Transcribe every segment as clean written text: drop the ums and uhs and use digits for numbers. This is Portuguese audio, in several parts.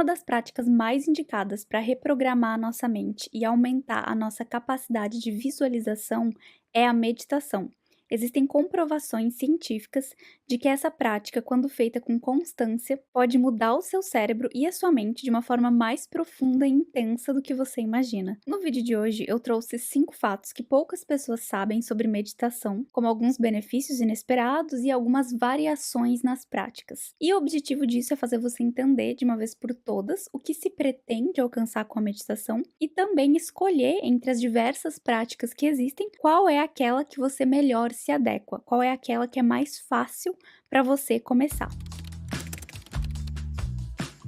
Uma das práticas mais indicadas para reprogramar a nossa mente e aumentar a nossa capacidade de visualização é a meditação. Existem comprovações científicas de que essa prática, quando feita com constância, pode mudar o seu cérebro e a sua mente de uma forma mais profunda e intensa do que você imagina. No vídeo de hoje, eu trouxe 5 fatos que poucas pessoas sabem sobre meditação, como alguns benefícios inesperados e algumas variações nas práticas. E o objetivo disso é fazer você entender de uma vez por todas o que se pretende alcançar com a meditação e também escolher entre as diversas práticas que existem qual é aquela que você melhor se adequa, qual é aquela que é mais fácil para você começar.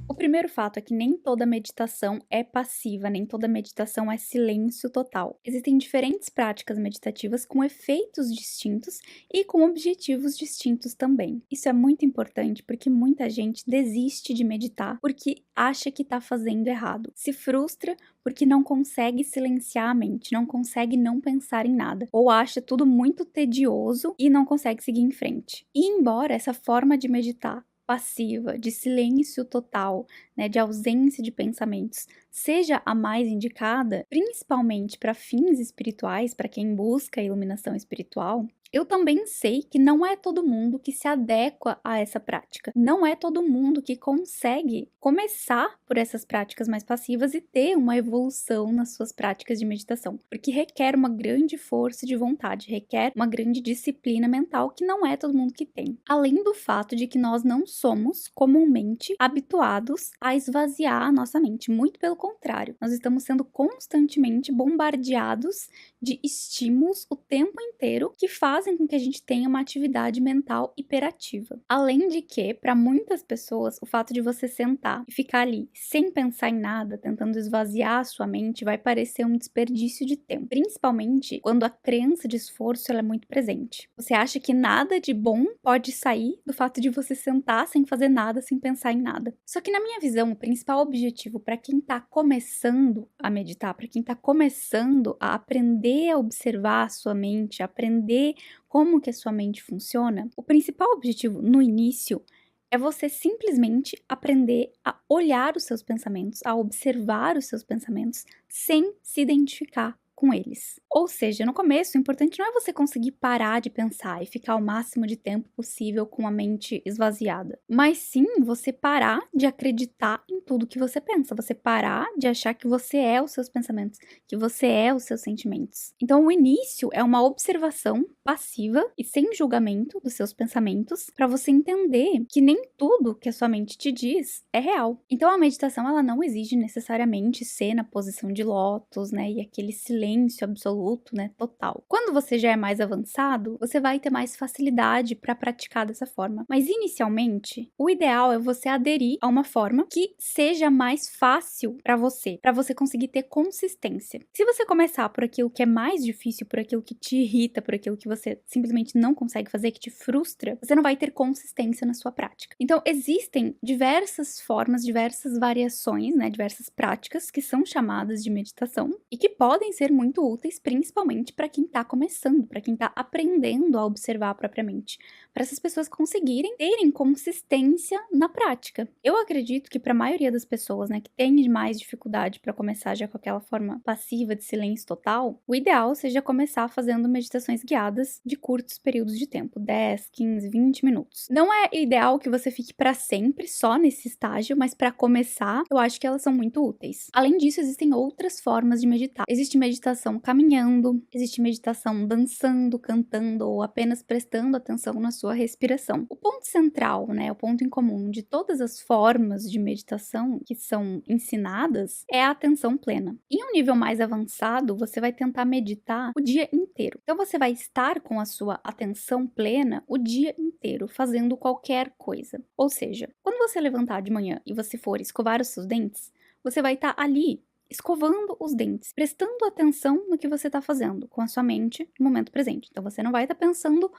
O primeiro fato é que nem toda meditação é passiva, nem toda meditação é silêncio total. Existem diferentes práticas meditativas com efeitos distintos e com objetivos distintos também. Isso é muito importante porque muita gente desiste de meditar porque acha que está fazendo errado. Se frustra porque não consegue silenciar a mente, não consegue não pensar em nada, ou acha tudo muito tedioso e não consegue seguir em frente. E embora essa forma de meditar passiva, de silêncio total, né, de ausência de pensamentos, seja a mais indicada, principalmente para fins espirituais, para quem busca a iluminação espiritual, eu também sei que não é todo mundo que se adequa a essa prática. Não é todo mundo que consegue começar por essas práticas mais passivas e ter uma evolução nas suas práticas de meditação, porque requer uma grande força de vontade, requer uma grande disciplina mental que não é todo mundo que tem. Além do fato de que nós não somos comumente habituados a esvaziar a nossa mente, muito pelo contrário, nós estamos sendo constantemente bombardeados de estímulos o tempo inteiro que fazem com que a gente tenha uma atividade mental hiperativa. Além de que, para muitas pessoas, o fato de você sentar e ficar ali sem pensar em nada, tentando esvaziar a sua mente, vai parecer um desperdício de tempo, principalmente quando a crença de esforço ela é muito presente. Você acha que nada de bom pode sair do fato de você sentar sem fazer nada, sem pensar em nada. Só que na minha visão, o principal objetivo para quem está começando a meditar, para quem está começando a aprender a observar a sua mente, a aprender como que a sua mente funciona, o principal objetivo no início é você simplesmente aprender a olhar os seus pensamentos, a observar os seus pensamentos sem se identificar com eles. Ou seja, no começo, o importante não é você conseguir parar de pensar e ficar o máximo de tempo possível com a mente esvaziada, mas sim você parar de acreditar em tudo que você pensa, você parar de achar que você é os seus pensamentos, que você é os seus sentimentos. Então, o início é uma observação passiva e sem julgamento dos seus pensamentos, para você entender que nem tudo que a sua mente te diz é real. Então, a meditação ela não exige necessariamente ser na posição de lótus, né, e aquele silêncio absoluto, né, total. Quando você já é mais avançado, você vai ter mais facilidade para praticar dessa forma. Mas inicialmente, o ideal é você aderir a uma forma que seja mais fácil para você conseguir ter consistência. Se você começar por aquilo que é mais difícil, por aquilo que te irrita, por aquilo que você simplesmente não consegue fazer, que te frustra, você não vai ter consistência na sua prática. Então, existem diversas formas, diversas variações, né, diversas práticas que são chamadas de meditação e que podem ser muito úteis, principalmente para quem está começando, para quem está aprendendo a observar propriamente, para essas pessoas conseguirem terem consistência na prática. Eu acredito que para a maioria das pessoas, né, que tem mais dificuldade para começar já com aquela forma passiva de silêncio total, o ideal seja começar fazendo meditações guiadas de curtos períodos de tempo, 10, 15, 20 minutos. Não é ideal que você fique para sempre só nesse estágio, mas para começar, eu acho que elas são muito úteis. Além disso, existem outras formas de meditar. Existe meditação caminhando, existe meditação dançando, cantando ou apenas prestando atenção na sua respiração. O ponto central, né, o ponto em comum de todas as formas de meditação que são ensinadas é a atenção plena. Em um nível mais avançado, você vai tentar meditar o dia inteiro. Então você vai estar com a sua atenção plena o dia inteiro, fazendo qualquer coisa. Ou seja, quando você levantar de manhã e você for escovar os seus dentes, você vai estar ali escovando os dentes, prestando atenção no que você está fazendo com a sua mente no momento presente. Então você não vai estar pensando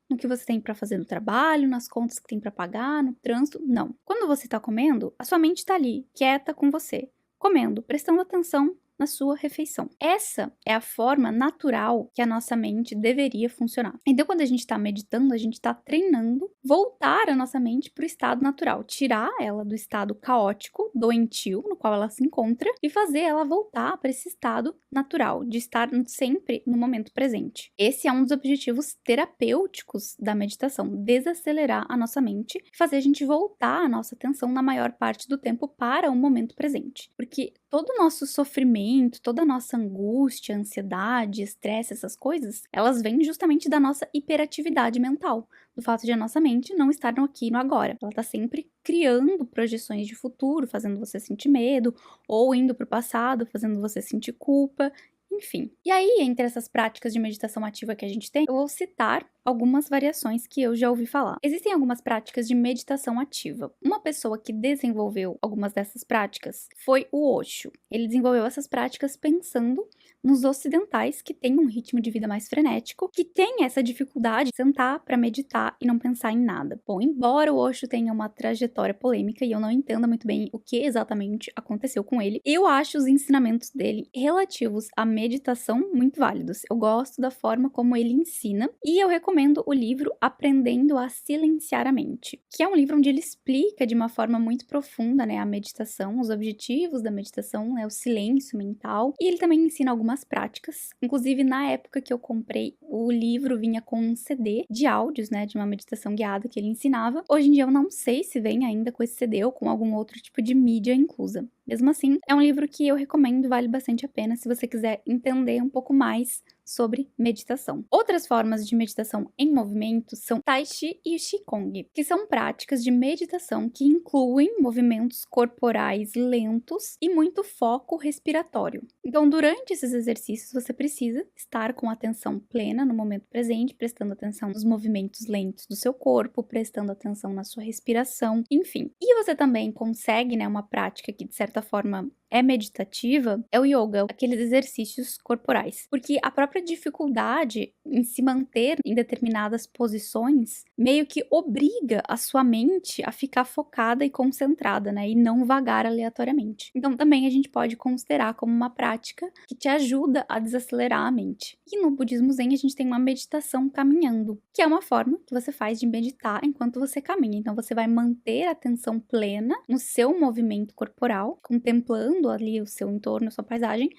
no que você tem para fazer no trabalho, nas contas que tem para pagar, no trânsito, não. Quando você está comendo, a sua mente está ali, quieta com você, comendo, prestando atenção na sua refeição. Essa é a forma natural que a nossa mente deveria funcionar. Então, quando a gente está meditando, a gente está treinando voltar a nossa mente para o estado natural, tirar ela do estado caótico, doentio, no qual ela se encontra, e fazer ela voltar para esse estado natural, de estar sempre no momento presente. Esse é um dos objetivos terapêuticos da meditação, desacelerar a nossa mente, fazer a gente voltar a nossa atenção na maior parte do tempo para o momento presente. Porque todo o nosso sofrimento, toda a nossa angústia, ansiedade, estresse, essas coisas, elas vêm justamente da nossa hiperatividade mental, do fato de a nossa mente não estar no aqui e no agora. Ela está sempre criando projeções de futuro, fazendo você sentir medo, ou indo para o passado, fazendo você sentir culpa, enfim. E aí, entre essas práticas de meditação ativa que a gente tem, eu vou citar algumas variações que eu já ouvi falar. Existem algumas práticas de meditação ativa. Uma pessoa que desenvolveu algumas dessas práticas foi o Osho. Ele desenvolveu essas práticas pensando nos ocidentais que têm um ritmo de vida mais frenético, que têm essa dificuldade de sentar para meditar e não pensar em nada. Bom, embora o Osho tenha uma trajetória polêmica e eu não entenda muito bem o que exatamente aconteceu com ele, eu acho os ensinamentos dele relativos à meditação muito válidos. Eu gosto da forma como ele ensina e eu recomendo o livro Aprendendo a Silenciar a Mente, que é um livro onde ele explica de uma forma muito profunda, né, a meditação, os objetivos da meditação, né, o silêncio mental, e ele também ensina algumas práticas. Inclusive, na época que eu comprei, o livro vinha com um CD de áudios, né, de uma meditação guiada que ele ensinava. Hoje em dia eu não sei se vem ainda com esse CD ou com algum outro tipo de mídia inclusa. Mesmo assim, é um livro que eu recomendo, vale bastante a pena se você quiser entender um pouco mais sobre meditação. Outras formas de meditação em movimento são Tai Chi e Qigong, que são práticas de meditação que incluem movimentos corporais lentos e muito foco respiratório. Então, durante esses exercícios, você precisa estar com atenção plena no momento presente, prestando atenção nos movimentos lentos do seu corpo, prestando atenção na sua respiração, enfim. E você também consegue, né, uma prática que, de certa forma, é meditativa, é o yoga, aqueles exercícios corporais. Porque a própria dificuldade em se manter em determinadas posições meio que obriga a sua mente a ficar focada e concentrada, né? E não vagar aleatoriamente. Então também a gente pode considerar como uma prática que te ajuda a desacelerar a mente. E no budismo zen a gente tem uma meditação caminhando, que é uma forma que você faz de meditar enquanto você caminha. Então você vai manter a atenção plena no seu movimento corporal, contemplando ali o seu entorno, a sua paisagem,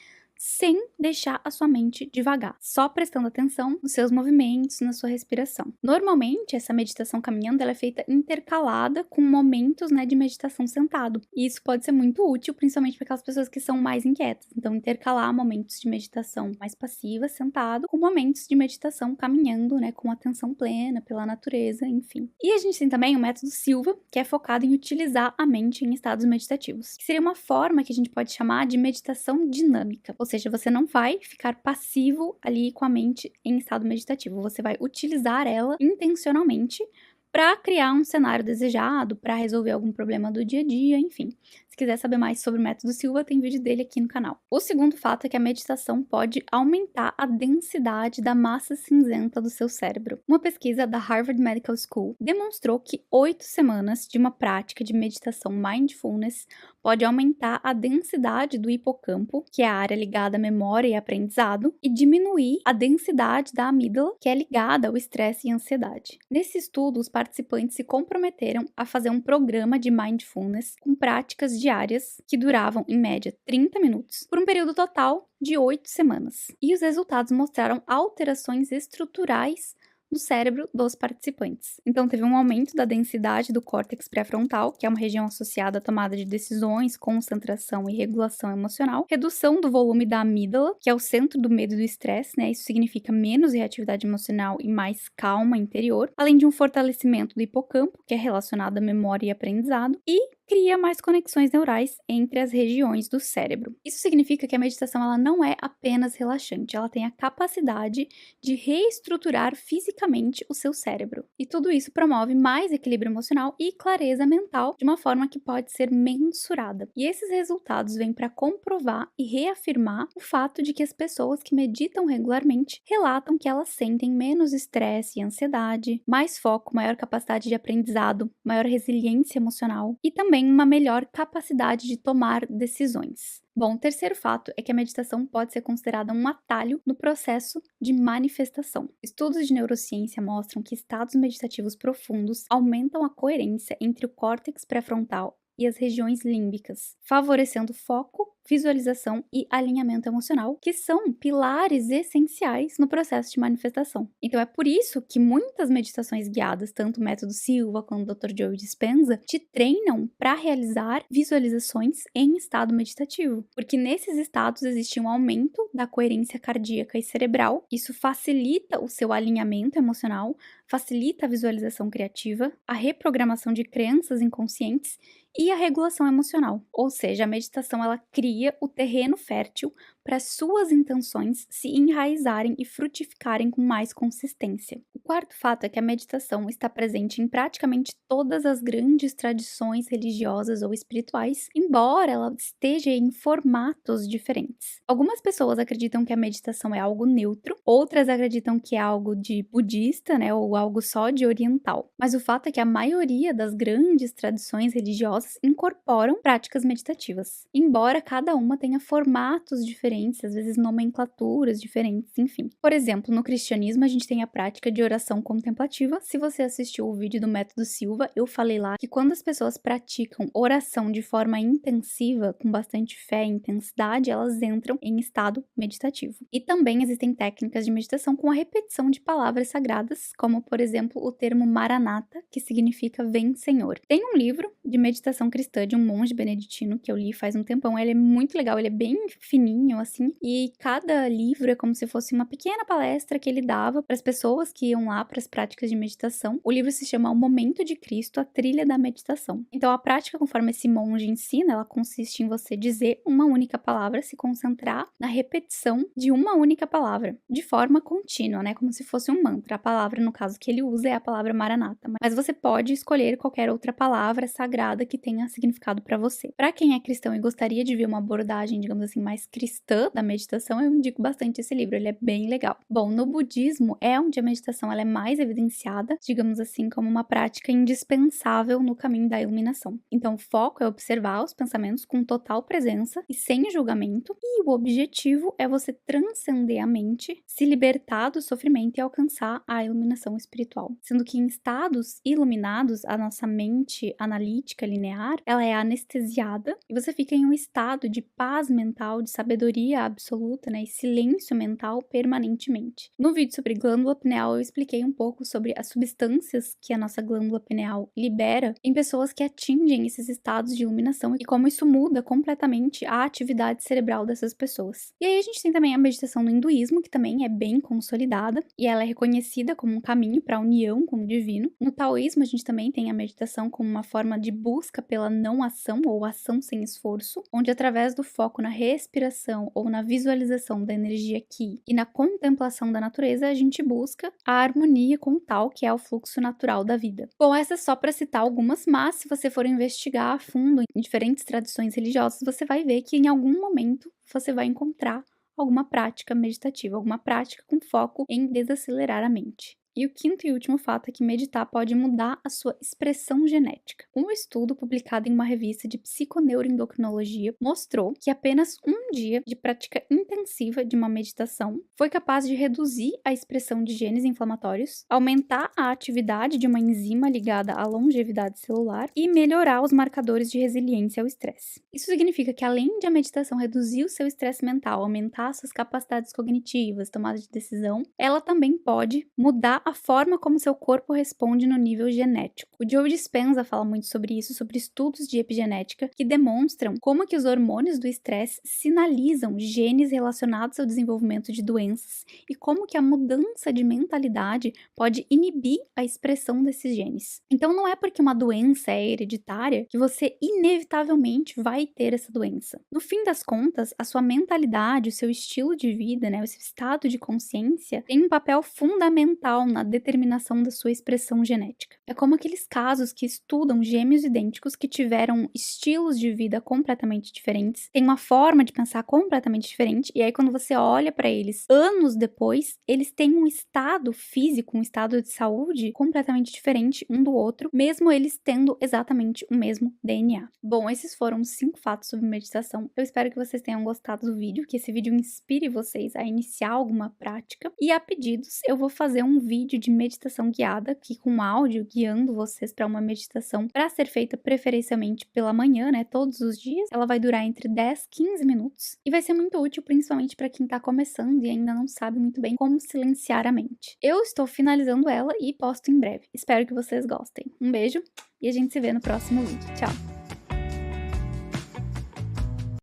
sem deixar a sua mente devagar, só prestando atenção nos seus movimentos, na sua respiração. Normalmente, essa meditação caminhando ela é feita intercalada com momentos, né, de meditação sentado. E isso pode ser muito útil, principalmente para aquelas pessoas que são mais inquietas. Então, intercalar momentos de meditação mais passiva, sentado, com momentos de meditação caminhando, né, com atenção plena pela natureza, enfim. E a gente tem também o método Silva, que é focado em utilizar a mente em estados meditativos, que seria uma forma que a gente pode chamar de meditação dinâmica. Ou seja, você não vai ficar passivo ali com a mente em estado meditativo, você vai utilizar ela intencionalmente para criar um cenário desejado, para resolver algum problema do dia a dia, enfim. Se quiser saber mais sobre o método Silva, tem vídeo dele aqui no canal. O segundo fato é que a meditação pode aumentar a densidade da massa cinzenta do seu cérebro. Uma pesquisa da Harvard Medical School demonstrou que 8 semanas de uma prática de meditação mindfulness pode aumentar a densidade do hipocampo, que é a área ligada à memória e aprendizado, e diminuir a densidade da amígdala, que é ligada ao estresse e ansiedade. Nesse estudo, os participantes se comprometeram a fazer um programa de mindfulness com práticas diárias que duravam, em média, 30 minutos, por um período total de 8 semanas. E os resultados mostraram alterações estruturais no cérebro dos participantes. Então, teve um aumento da densidade do córtex pré-frontal, que é uma região associada à tomada de decisões, concentração e regulação emocional, redução do volume da amígdala, que é o centro do medo e do estresse, né? Isso significa menos reatividade emocional e mais calma interior, além de um fortalecimento do hipocampo, que é relacionado à memória e aprendizado, e cria mais conexões neurais entre as regiões do cérebro. Isso significa que a meditação ela não é apenas relaxante, ela tem a capacidade de reestruturar fisicamente o seu cérebro. E tudo isso promove mais equilíbrio emocional e clareza mental de uma forma que pode ser mensurada. E esses resultados vêm para comprovar e reafirmar o fato de que as pessoas que meditam regularmente relatam que elas sentem menos estresse e ansiedade, mais foco, maior capacidade de aprendizado, maior resiliência emocional e também também uma melhor capacidade de tomar decisões. Bom, o terceiro fato é que a meditação pode ser considerada um atalho no processo de manifestação. Estudos de neurociência mostram que estados meditativos profundos aumentam a coerência entre o córtex pré-frontal e as regiões límbicas, favorecendo foco, visualização e alinhamento emocional, que são pilares essenciais no processo de manifestação. Então é por isso que muitas meditações guiadas, tanto o método Silva quanto o Dr. Joe Dispenza, te treinam para realizar visualizações em estado meditativo, porque nesses estados existe um aumento da coerência cardíaca e cerebral. Isso facilita o seu alinhamento emocional, facilita a visualização criativa, a reprogramação de crenças inconscientes e a regulação emocional. Ou seja, a meditação ela cria o terreno fértil para suas intenções se enraizarem e frutificarem com mais consistência. O quarto fato é que a meditação está presente em praticamente todas as grandes tradições religiosas ou espirituais, embora ela esteja em formatos diferentes. Algumas pessoas acreditam que a meditação é algo neutro, outras acreditam que é algo de budista, né, ou algo só de oriental. Mas o fato é que a maioria das grandes tradições religiosas incorporam práticas meditativas, embora cada uma tenha formatos diferentes, às vezes nomenclaturas diferentes, enfim. Por exemplo, no cristianismo a gente tem a prática de oração contemplativa. Se você assistiu o vídeo do método Silva, eu falei lá que quando as pessoas praticam oração de forma intensiva, com bastante fé e intensidade, elas entram em estado meditativo. E também existem técnicas de meditação com a repetição de palavras sagradas, como por exemplo o termo Maranata, que significa Vem Senhor. Tem um livro de meditação cristã de um monge beneditino que eu li faz um tempão. Ele é muito legal, ele é bem fininho assim, e cada livro é como se fosse uma pequena palestra que ele dava para as pessoas que iam lá para as práticas de meditação. O livro se chama O Momento de Cristo, a Trilha da Meditação. Então a prática, conforme esse monge ensina, ela consiste em você dizer uma única palavra, se concentrar na repetição de uma única palavra, de forma contínua, né, como se fosse um mantra. A palavra, no caso que ele usa, é a palavra Maranata, mas você pode escolher qualquer outra palavra sagrada que tenha significado para você. Para quem é cristão e gostaria de ver uma abordagem, digamos assim, mais cristã da meditação, eu indico bastante esse livro, ele é bem legal. Bom, no budismo é onde a meditação ela é mais evidenciada, digamos assim, como uma prática indispensável no caminho da iluminação. Então, o foco é observar os pensamentos com total presença e sem julgamento, e o objetivo é você transcender a mente, se libertar do sofrimento e alcançar a iluminação espiritual. Sendo que em estados iluminados, a nossa mente analítica linear, ela é anestesiada e você fica em um estado de paz mental, de sabedoria absoluta, né, e silêncio mental permanentemente. No vídeo sobre glândula pineal eu expliquei um pouco sobre as substâncias que a nossa glândula pineal libera em pessoas que atingem esses estados de iluminação e como isso muda completamente a atividade cerebral dessas pessoas. E aí a gente tem também a meditação no hinduísmo, que também é bem consolidada e ela é reconhecida como um caminho para a união com o divino. No taoísmo a gente também tem a meditação como uma forma de busca pela não ação ou ação sem esforço, onde através do foco na respiração ou na visualização da energia Qi e na contemplação da natureza, a gente busca a harmonia com o tal, que é o fluxo natural da vida. Bom, essas só para citar algumas, mas se você for investigar a fundo em diferentes tradições religiosas, você vai ver que em algum momento você vai encontrar alguma prática meditativa, alguma prática com foco em desacelerar a mente. E o quinto e último fato é que meditar pode mudar a sua expressão genética. Um estudo publicado em uma revista de psiconeuroendocrinologia mostrou que apenas um dia de prática intensiva de uma meditação foi capaz de reduzir a expressão de genes inflamatórios, aumentar a atividade de uma enzima ligada à longevidade celular e melhorar os marcadores de resiliência ao estresse. Isso significa que além de a meditação reduzir o seu estresse mental, aumentar suas capacidades cognitivas, tomada de decisão, ela também pode mudar a forma como seu corpo responde no nível genético. O Joe Dispenza fala muito sobre isso, sobre estudos de epigenética que demonstram como que os hormônios do estresse sinalizam genes relacionados ao desenvolvimento de doenças e como que a mudança de mentalidade pode inibir a expressão desses genes. Então não é porque uma doença é hereditária que você inevitavelmente vai ter essa doença. No fim das contas, a sua mentalidade, o seu estilo de vida, né, o seu estado de consciência tem um papel fundamental na determinação da sua expressão genética. É como aqueles casos que estudam gêmeos idênticos que tiveram estilos de vida completamente diferentes, têm uma forma de pensar completamente diferente, e aí quando você olha para eles anos depois, eles têm um estado físico, um estado de saúde completamente diferente um do outro, mesmo eles tendo exatamente o mesmo DNA. Bom, esses foram os 5 fatos sobre meditação. Eu espero que vocês tenham gostado do vídeo, que esse vídeo inspire vocês a iniciar alguma prática. E a pedidos, eu vou fazer um vídeo de meditação guiada, aqui com áudio, guiando vocês para uma meditação para ser feita preferencialmente pela manhã, né, todos os dias. Ela vai durar entre 10 e 15 minutos e vai ser muito útil principalmente para quem tá começando e ainda não sabe muito bem como silenciar a mente. Eu estou finalizando ela e posto em breve. Espero que vocês gostem. Um beijo e a gente se vê no próximo vídeo. Tchau!